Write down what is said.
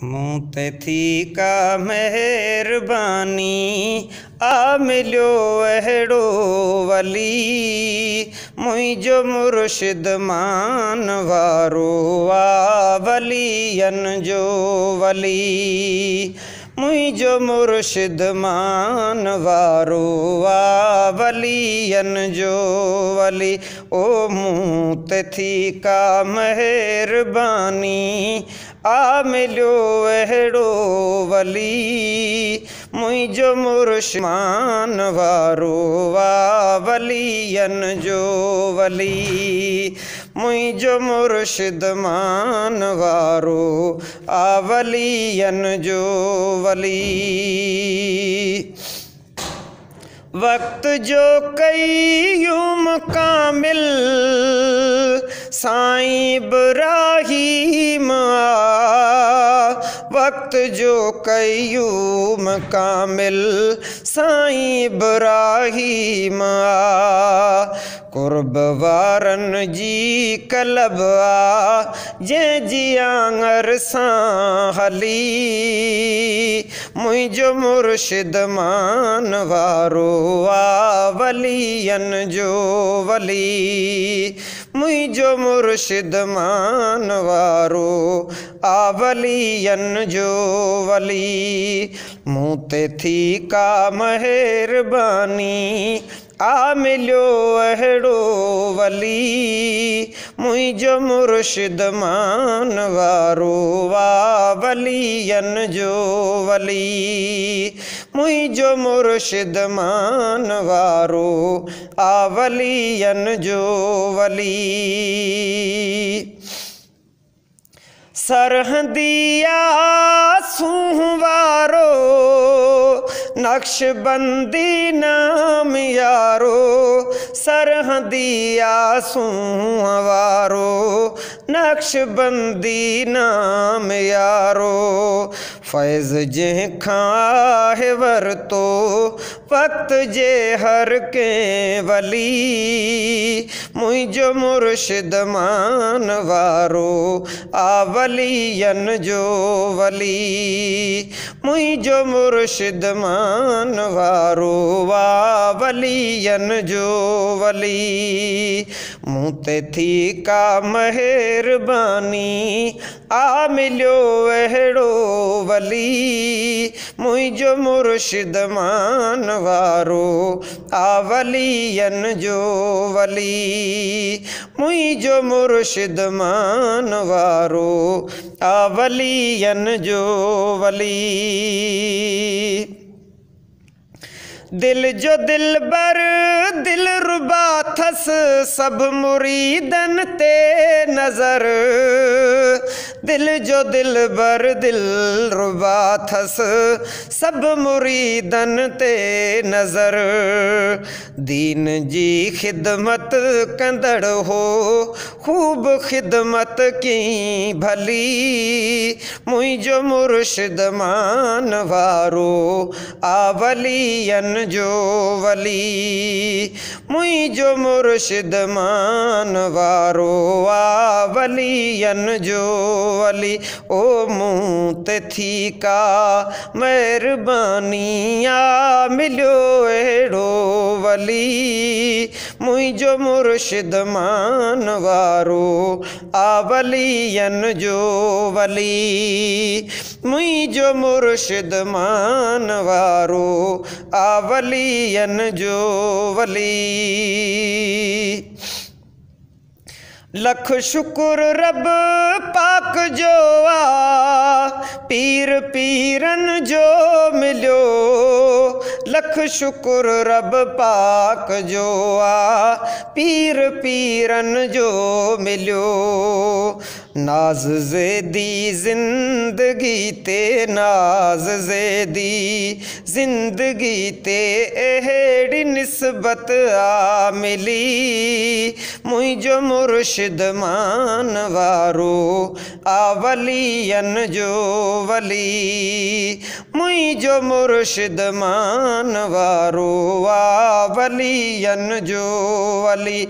मूं ते थी का मेहरबानी आ मिलियो अहिड़ो वली मुंहिंजो मुर्शिद मान वारो आ वलियनि जो वली मुंहिंजो मुर्शिद मान वारो आ वलियनि जो वली ओ मूं ते थी का मेहरबानी आ मिलियो अहिड़ो वली मुंहिंजो मुर्शिद मान वारो आ वलियनि जो वली मुंहिंजो मुर्शिद मान वारो आ वलियनि जो वली वक्त जो क़य्यूम कामिल साईं इब्राहीम आ वक्त जो क़य्यूम कामिल साईं इब्राहीम आ कुर्ब वारनि जी कलब आ जंहिंजी आङर सां हली मुंहिंजो मुर्शिद मान वारो आ वलियनि जो वली मुंहिंजो मुर्शिद मान वारो आ वलियनि जो वली मूं ते थी का मेहरबानी आ मिलियो अहिड़ो वली मुंहिंजो मुर्शिद मान वारो आ वलियनि जो वली मुंहिंजो मुर्शिद मान वारो आ वलियनि जो वली सरहदी आसूं वारो नक्शबंदी नाम यारो सरहदी आसूं वारो नक्शबंदी नाम यारो फैज़ जंहिंखां आहे वरितो वक़्त जे हर कंहिं वली मुंहिंजो मुर्शिद मान वारो आ वलियनि जो वली मुंहिंजो मुर्शिद मान वारो आ वलियनि जो वली मूं ते थी का मेहरबानी आ मिलियो अहिड़ो वली मुंहिंजो मुर्शिद मान वारो आ वलियनि जो वली मुंहिंजो मुर्शिद मान वारो आ वलियनि जो वली दिल जो दिलबर दिलरुबा थस सब मुरीदन ते नज़र दिल जो दिलबर दिलरुबा थस सब मुरीदन ते नज़र दीन जी खिदमत कंदड़ हो खूब खिदमत की भली मुंहिंजो मुर्शिद मान वारो आ वलियनि जो वली मुंहिंजो मुर्शिद मान वारो आ वलियनि जो वली ओ मूं ते थी का मेहरबानी आ मिलियो अहिड़ो वली मुंहिंजो मुर्शिद मान वारो आ वलियनि जो वली मुंहिंजो मुर्शिद मान वारो आ वलियनि जो वली लख शुक्र रब पाक जो आ पीर पीरनि जो मिलियो लख शुक्र रब पाक जो आ पीर पीरनि जो मिलियो नाज़ ज़ेदी ज़िंदगी ते नाज़ ज़ेदी ज़िंदगी ते अहिड़ी निस्बत आ मिली मुंहिंजो मुर्शिद मान वारो आ वलियनि जो वली मुंहिंजो मुर्शिद मान वारो आ वलियनि जो वली।